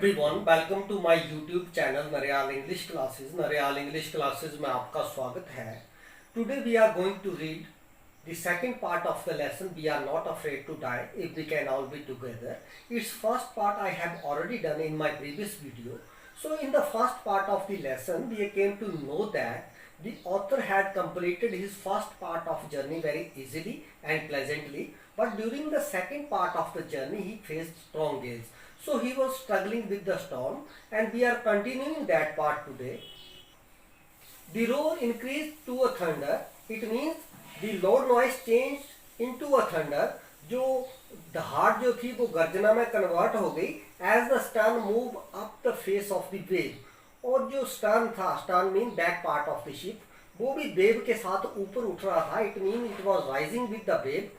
Everyone, welcome to my YouTube channel Nareyal English classes. Nareyal English classes में आपका स्वागत है। Today we are going to read the second part of the lesson, we are not afraid to die if we can all be together. Its first part I have already done in my previous video. So in the first part of the lesson we came to know that the author had completed his first part of journey very easily and pleasantly, but during the second part of the journey he faced strong gales. So he was struggling with the storm, and we are continuing that part today. The roar increased to a thunder. It means the loud noise changed into a thunder. जो दहाड़ जो थी वो गर्जना में convert हो गई as the stern moved up the face of the wave. और जो stern था, stern mean back part of the ship, वो भी वेव के साथ ऊपर उठ रहा था. It mean it was rising with the wave.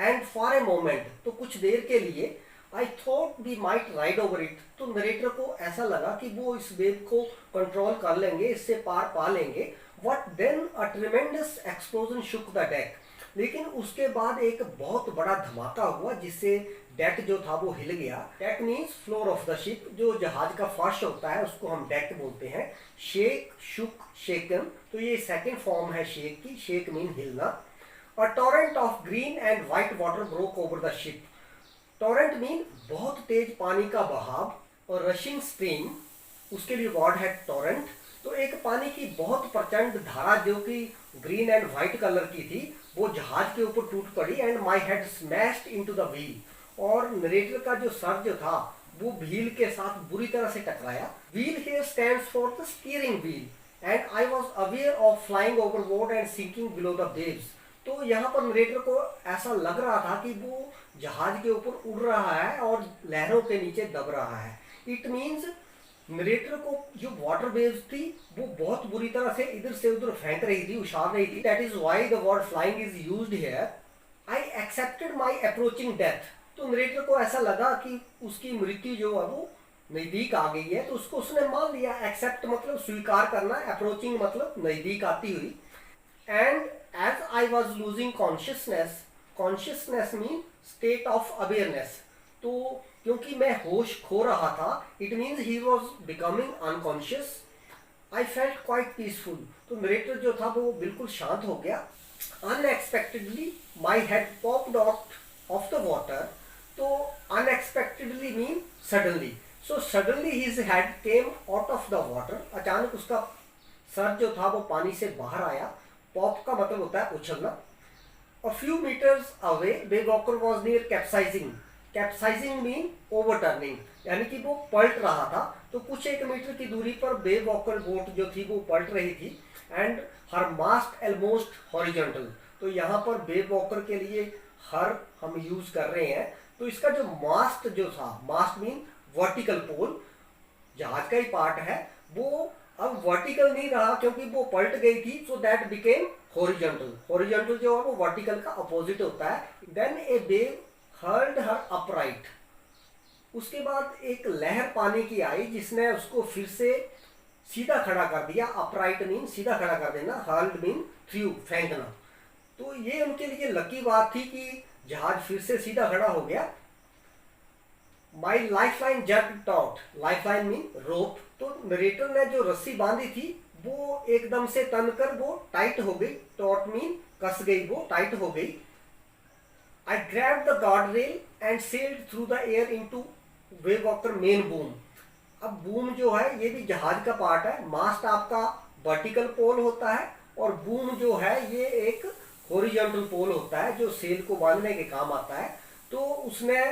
And for a moment, तो कुछ देर के लिए I thought we might ride over it. तो नरेटर को ऐसा लगा कि वो इस वेव को कंट्रोल कर लेंगे, इससे पार पा लेंगे. What then a tremendous explosion shook the deck. लेकिन उसके बाद एक बहुत बड़ा धमाका हुआ जिससे डेक जो था वो हिल गया. Deck means floor of the ship. जो जहाज का फर्श होता है उसको हम डेक बोलते हैं. शेक, शुक, शेकन, तो ये सेकंड फॉर्म है शेक की. शेक मीन हिलना. A torrent of green and white water broke over the ship. Torrent mean बहुत तेज पानी का बहाव, और रशिंग स्ट्रीम उसके लिए वर्ड है टॉरेंट. तो एक पानी की बहुत प्रचंड धारा जो कि ग्रीन एंड व्हाइट कलर की थी वो जहाज के ऊपर टूट पड़ी. And my head smashed into the wheel. और नरेटर का जो सर जो था वो व्हील के साथ बुरी तरह से टकराया. Wheel here stands for the steering wheel and I was aware of flying overboard and sinking below the waves. तो यहाँ पर नरेटर को ऐसा लग रहा था कि वो जहाज के ऊपर उड़ रहा है और लहरों के नीचे दब रहा है. इट मीन्स नरेटर को जो वाटर वेव्स थी वो बहुत बुरी तरह से इधर से उधर फेंक रही थी, उछाल रही थी. That is why the word flying is used here. I accepted my approaching death. तो नरेटर को ऐसा लगा कि उसकी मृत्यु जो है वो नजदीक आ गई है, तो उसको उसने मान लिया. एक्सेप्ट मतलब स्वीकार करना, अप्रोचिंग मतलब नजदीक आती हुई. And as I was losing consciousness mean state of awareness. तो क्योंकि मैं होश खो रहा था, it means he was becoming unconscious. I felt quite peaceful. तो नरेटर जो था वो बिल्कुल शांत हो गया. Unexpectedly my head popped out of the water. तो unexpectedly mean suddenly. So suddenly his head came out of the water. अचानक उसका सर जो था वो पानी से बाहर आया. पॉप का मतलब होता है उछलना. A few meters away, Baywalker was near capsizing. Capsizing mean overturning, यानी कि वो पलट रहा था. तो कुछ एक मीटर की दूरी पर बेवॉकर बोट जो थी वो पलट रही थी. And her mast almost horizontal. तो यहाँ पर बेवॉकर के लिए हर हम यूज कर रहे हैं. तो इसका जो मास्ट जो था, मास्ट मीन वर्टिकल पोल, जहाज का ही पार्ट है, वो अब वर्टिकल नहीं रहा क्योंकि वो पलट गई थी. So that became horizontal. Horizontal जो है वो वर्टिकल का अपोजिट होता है. देन ए वेव हर्ल्ड हर अपराइट. उसके बाद एक लहर पानी की आई जिसने उसको फिर से सीधा खड़ा कर दिया. अपराइट मीन सीधा खड़ा कर देना, हर्ल्ड मीन थ्रू, फेंकना. तो ये उनके लिए लकी बात थी कि जहाज फिर से सीधा खड़ा हो गया. My life line jerked out. Life line mean rope. तो नरेटर ने जो रस्सी बांधी थी वो एकदम से तनकर वो टाइट हो गई. टॉट मीन कस गई, वो टाइट हो गई. I grabbed the guard rail and sailed through the air into Wavewalker main boom. अब बूम जो है ये भी जहाज का पार्ट है. मास्ट आपका वर्टिकल पोल होता है और बूम जो है ये एक हॉरिजॉन्टल पोल होता है जो सेल को बांधने के काम आता है. तो उसने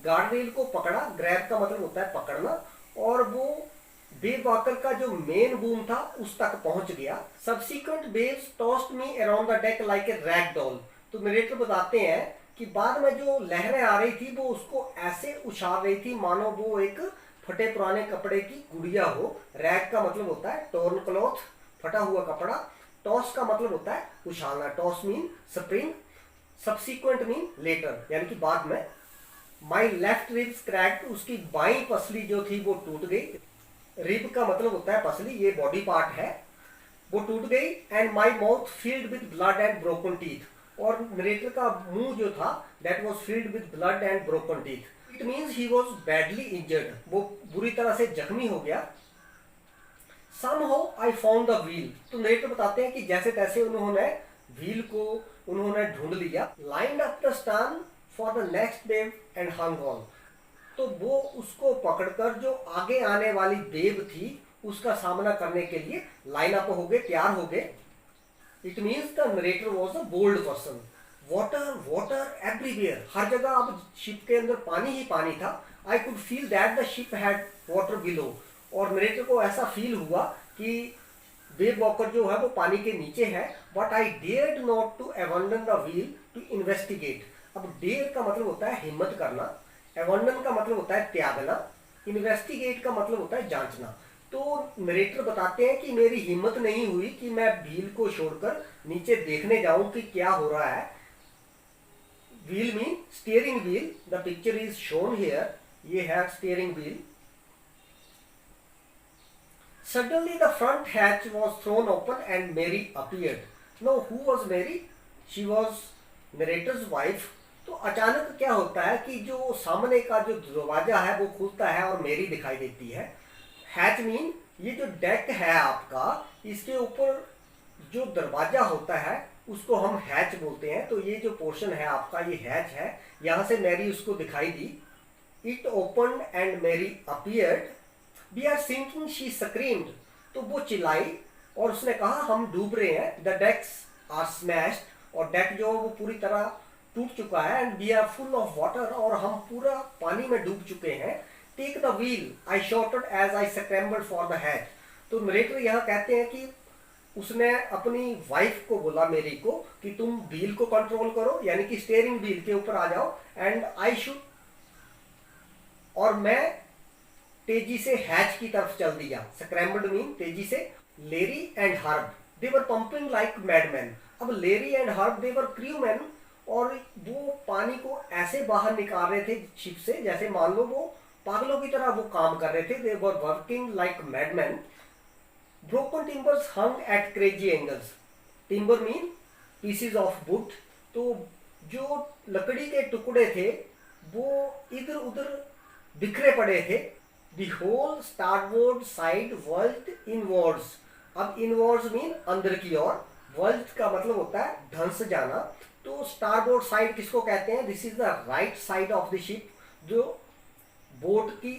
गार्ड रेल को पकड़ा. ग्रैब का मतलब होता है पकड़ना. और वो बेवॉकर का जो मेन बूम था उस तक पहुंच गया. Subsequent waves tossed me around the deck like a rag doll. तो नरेटर बताते हैं कि बाद में जो लहरें आ रही थी वो उसको ऐसे उछाल रही थी मानो वो एक फटे पुराने कपड़े की गुड़िया हो. रैग का मतलब होता है टॉर्न क्लॉथ, फटा हुआ कपड़ा. टॉस का मतलब होता है उछालना. Toss mean spring. Subsequent mean later, यानी कि बाद में. My left ribs cracked. उसकी बाई पसली जो थी वो टूट गई. रिब का मतलब होता है पसली, ये बॉडी पार्ट है, वो टूट गई. And my mouth filled with blood and broken teeth. और नरेटर का मुंह जो था that was filled with blood and broken teeth. It means he was badly injured, वो बुरी तरह से जख्मी हो गया। Somehow I found the wheel, तो नरेटर बताते हैं कि जैसे तैसे उन्होंने व्हील को उन्होंने ढूंढ लिया। Lined up the stern for the next wave and hung on, तो वो उसको पकड़कर जो आगे आने वाली वेव थी उसका सामना करने के लिए लाइन अप हो गए, तैयार हो गए। It means the narrator was a bold person. Water water everywhere, हर जगह अब शिप के अंदर पानी ही पानी था। I could feel that the ship had water below, और नरेटर को ऐसा फील हुआ कि वेव वॉकर जो है वो पानी के नीचे है। But I dared not to abandon the wheel to investigate. अब डेयर का मतलब होता है हिम्मत करना, अबंडन का मतलब होता है त्यागना, इन्वेस्टिगेट का मतलब होता है जांचना। तो नरेटर बताते हैं कि मेरी हिम्मत नहीं हुई कि मैं व्हील को छोड़कर नीचे देखने जाऊं कि क्या हो रहा है। Wheel mean steering wheel, the picture is shown here, ये है steering wheel. Suddenly the front hatch was thrown open and Mary appeared. Now who was Mary? She was narrator's wife. तो अचानक क्या होता है कि जो सामने का जो दरवाजा है वो खुलता है और मेरी दिखाई देती है। हैच मीन ये जो डेक है आपका, इसके ऊपर जो दरवाजा होता है उसको हम हैच बोलते हैं। तो ये जो पोर्शन है आपका ये हैच है, यहाँ से मैरी उसको दिखाई दी। It open and Mary appeared. We are sinking, she screamed, तो वो चिल्लाई और उसने कहा हम डूब रहे हैं। The decks are smashed, और डेक जो वो पूरी तरह टूट चुका है। And we are full of water, और हम पूरा पानी में डूब चुके हैं। Take the wheel, I shouted as I scrambled for the hatch। तो नरेटर यहाँ कहते हैं कि उसने अपनी वाइफ को बोला मेरी को कि तुम व्हील को कंट्रोल करो, यानी कि स्टीयरिंग व्हील के ऊपर आ जाओ। एंड आई शुड, और मैं तेजी से हैच की तरफ चल दिया। स्क्रैम्बल्ड मीन तेजी से। Larry and Herb they were pumping like madman. अब Larry and Herb they were crewmen, और वो पानी को ऐसे बाहर निकाल रहे थे शिप से जैसे मान लो वो पागलों की तरह वो काम कर रहे थे। They were working like madman. Broken timbers hung at crazy angles. Timber mean pieces of wood, तो जो लकड़ी के टुकड़े थे वो इधर उधर बिखरे पड़े थे। The whole starboard side whirled inwards। अब inwards मीन अंदर की ओर, whirled का मतलब होता है धंस जाना। तो starboard side किसको कहते हैं? This is the right side of the ship। जो बोट की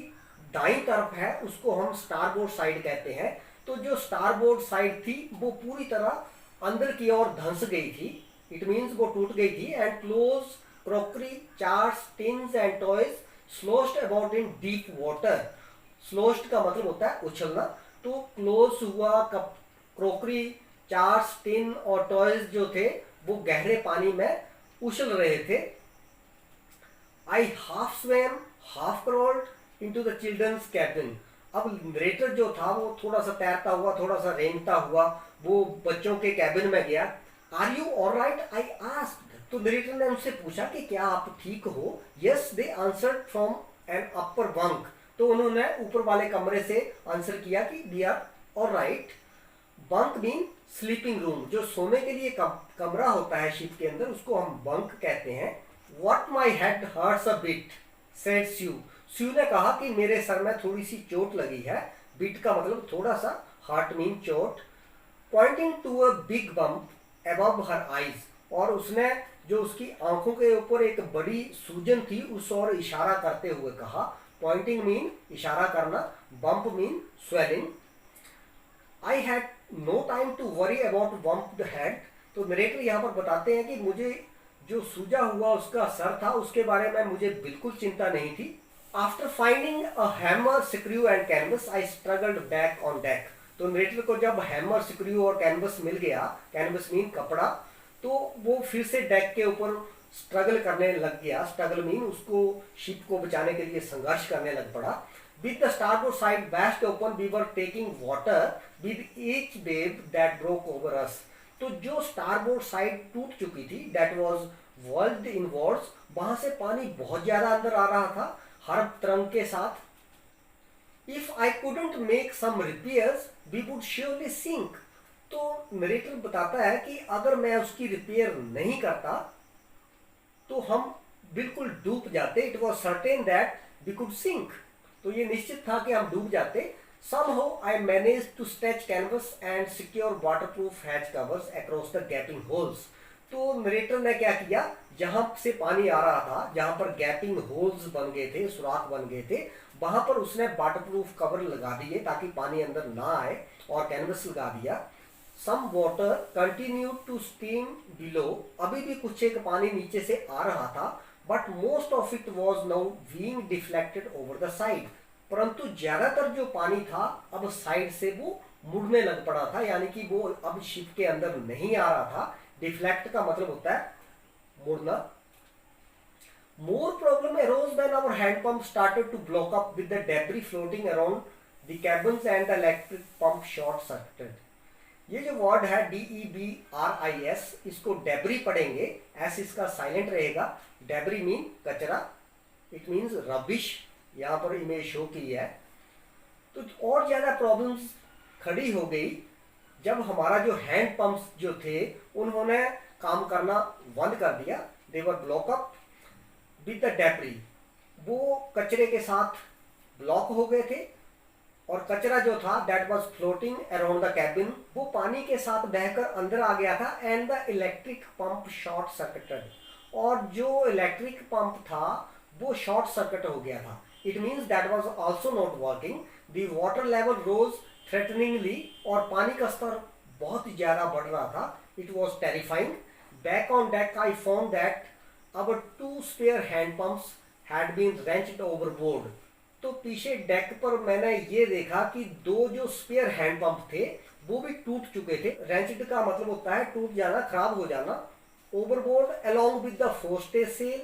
दाईं तरफ है उसको हम starboard side कहते हैं। तो जो starboard side थी वो पूरी तरह अंदर की ओर धंस गई थी। It means वो टूट गई थी। And clothes, crockery, charts, tins and toys sloshed about in deep water। स्लोस्ट का मतलब होता है उछलना। तो क्लोज हुआ, कप, क्रोकरी, चार्स, टिन और टॉयज जो थे वो गहरे पानी में उछल रहे थे। I half swam half crawled into the children's cabin. अब नरेटर जो था वो थोड़ा सा तैरता हुआ, थोड़ा सा रेंगता हुआ वो बच्चों के कैबिन में गया। Are you alright? I asked. तो नरेटर ने उनसे पूछा कि क्या आप ठीक हो? Yes they answered from an upper bunk. तो उन्होंने ऊपर वाले कमरे से आंसर किया कि we are alright. Bunk mean sleeping room, जो सोने के लिए कमरा होता है शिप के अंदर उसको हम बंक कहते हैं। What my head hurts a bit said Sue. Sue ने कहा कि मेरे सर में थोड़ी सी चोट लगी है। बिट का मतलब थोड़ा सा, हार्ट मीन चोट। Pointing to a big bump above her eyes, और उसने जो उसकी आंखों के ऊपर एक बड़ी सूजन थी उस ओर इशारा करते हुए कहा। पॉइंटिंग मीन इशारा करना, bump mean swelling. I had no time to worry about bumped head. तो नरेटर यहाँ पर बताते हैं कि मुझे जो सूजा हुआ उसका सर था उसके बारे में मुझे बिल्कुल चिंता नहीं थी। After finding a hammer, screw and canvas I struggled back on deck. तो नरेटर को जब हैमर, स्क्रू और कैनवस मिल गया, कैनवस मीन कपड़ा, तो वो फिर से डेक के ऊपर स्ट्रगल करने लग गया। स्ट्रगल मीन उसको शिप को बचाने के लिए संघर्ष करने लग पड़ा। With the starboard side bashed open we were taking water with each wave that broke over us. तो जो स्टारबोर्ड साइड टूट चुकी थी, दैट वाज वर्ल्ड इनवर्ड्स, वहां से पानी बहुत ज्यादा अंदर आ रहा था हर तरंग के साथ। If I couldn't make some repairs we would surely sink. तो नरेटर बताता है कि अगर मैं उसकी रिपेयर नहीं करता तो हम बिल्कुल डूब जाते। It was certain that we could sink, तो ये निश्चित था कि हम डूब जाते। Somehow I managed to stretch canvas and secure waterproof hatch covers across the gaping holes. तो नरेटर ने क्या किया, जहां से पानी आ रहा था, जहां पर गैपिंग होल्स बन गए थे, सुराख बन गए थे, वहां पर उसने वाटरप्रूफ कवर लगा दिए ताकि पानी अंदर ना आए, और कैनवस लगा दिया। Some water continue to steam below, अभी भी कुछ एक पानी नीचे से आ रहा था, but most of it was now being deflected over the side, परंतु ज्यादातर जो पानी था अब साइड से वो मुड़ने लग पड़ा था, यानी कि वो अब शिप के अंदर नहीं आ रहा था। डिफ्लेक्ट का मतलब होता है मुड़ना। More problem arose when our hand pump started to block up with the debris floating around the cabins and the electric pump short circuited. ये जो वर्ड है DEBRIS, इसको डेब्री पढ़ेंगे, एस इसका साइलेंट रहेगा। डेब्री मीन कचरा, it means rubbish, यहाँ पर इमेज शो की है। तो और ज्यादा प्रॉब्लम्स खड़ी हो गई जब हमारा जो हैंड पंप्स जो थे उन्होंने काम करना बंद कर दिया। They were block up with the debris, वो कचरे के साथ ब्लॉक हो गए थे, और कचरा जो था that was floating around the cabin, वो पानी के साथ बहकर अंदर आ गया था। And the electric pump short circuited, और जो इलेक्ट्रिक पंप था वो शॉर्ट सर्किट हो गया था। It means that was also not working. The water level rose threateningly, और पानी का स्तर बहुत ज्यादा बढ़ रहा था। It was terrifying. Back on deck I found that our 2 spare hand pumps had been wrenched overboard. तो पीछे डेक पर मैंने ये देखा कि 2 जो स्पेयर हैंड पंप थे वो भी टूट चुके थे। रेंच्ड का मतलब होता है टूट जाना, खराब हो जाना। Overboard along with the forestay sail,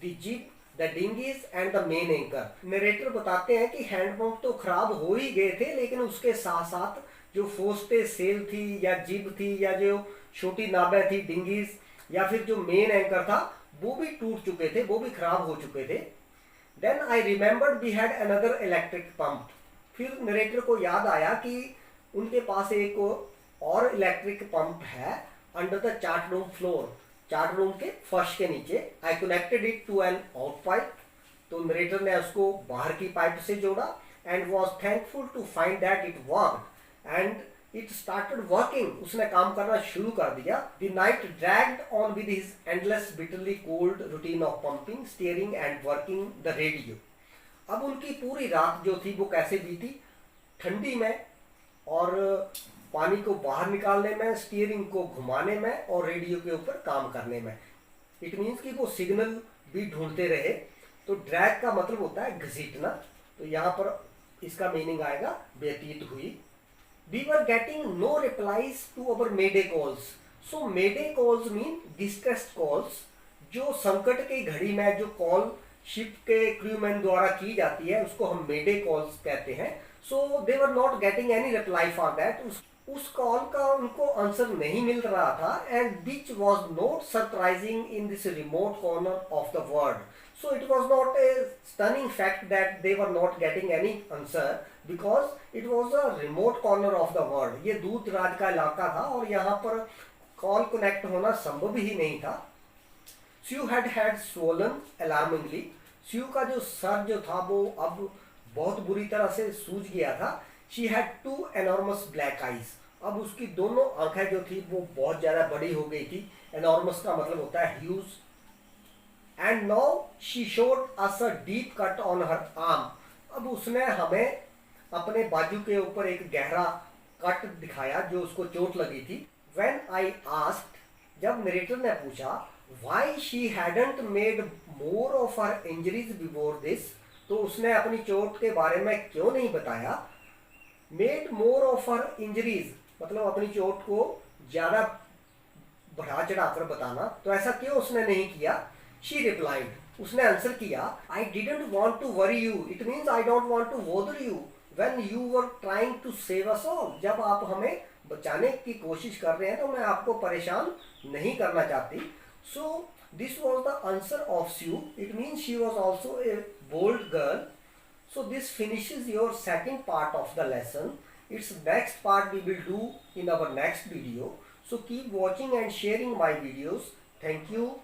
the jib, the dinghies and the main anchor. Narrator बताते हैं कि हैंडपंप तो खराब हो ही गए थे, लेकिन उसके साथ साथ जो फोस्टे सेल थी या जिब थी या जो छोटी नावें थी, डिंगीज, या फिर जो मेन एंकर था, वो भी टूट चुके थे, वो भी खराब हो चुके थे। Then I remembered we had another electric pump. फिर नरेटर को याद आया कि उनके पास एक और इलेक्ट्रिक पंप है under the chart room floor, chart room के फर्श के नीचे। I connected it to an out pipe, तो नरेटर ने उसको बाहर की पाइप से जोड़ा। And was thankful to find that it worked and it started working, उसने काम करना शुरू कर दिया। The night dragged on with his endless bitterly cold routine of pumping, steering and working the radio. अब उनकी पूरी रात जो थी वो कैसे बीती, ठंडी में और पानी को बाहर निकालने में, स्टीयरिंग को घुमाने में और रेडियो के ऊपर काम करने में। इट मीन्स कि वो सिग्नल भी ढूंढते रहे। तो ड्रैग का मतलब होता है घसीटना, तो यहाँ पर इसका मीनिंग आएगा व्यतीत हुई। We were getting no replies to our mayday calls. So mayday calls mean distress calls, जो संकट की घड़ी में जो कॉल शिप के क्रूमैन द्वारा की जाती है उसको हम मेडे कॉल्स कहते हैं। So they were not getting any reply for that, उस कॉल का उनको आंसर नहीं मिल रहा था। And which was not surprising in this remote corner of the world. So it was not a stunning fact that they were not getting any answer because it was a remote corner of the world. ये दूर दराज का इलाका था और यहाँ पर call connect होना संभव ही नहीं था। Sue had swollen alarmingly. Sue का जो सर जो था वो अब बहुत बुरी तरह से सूज गया था। She had 2 enormous black eyes. अब उसकी दोनों आंखें जो थी वो बहुत ज्यादा बड़ी हो गई थी। Enormous का मतलब होता है huge. And now she showed us a deep cut on her arm. अब उसने हमें अपने बाजू के ऊपर एक गहरा कट दिखाया जो उसको चोट लगी थी। When I asked, जब नरेटर ने पूछा why she hadn't made more of her injuries before this, तो उसने अपनी चोट के बारे में क्यों नहीं बताया। Made more of her injuries मतलब अपनी चोट को ज्यादा बढ़ा चढ़ाकर बताना, तो ऐसा क्यों उसने नहीं किया। She replied, उसने आंसर किया, I didn't want to worry you. It means I don't want to bother you when you were trying to save us all. जब आप हमें बचाने की कोशिश कर रहे हैं तो मैं आपको परेशान नहीं करना चाहती। So this was the answer of Sue. It means she was also a bold girl. So this finishes your second part of the lesson. Its next part we will do in our next video. So keep watching and sharing my videos. Thank you.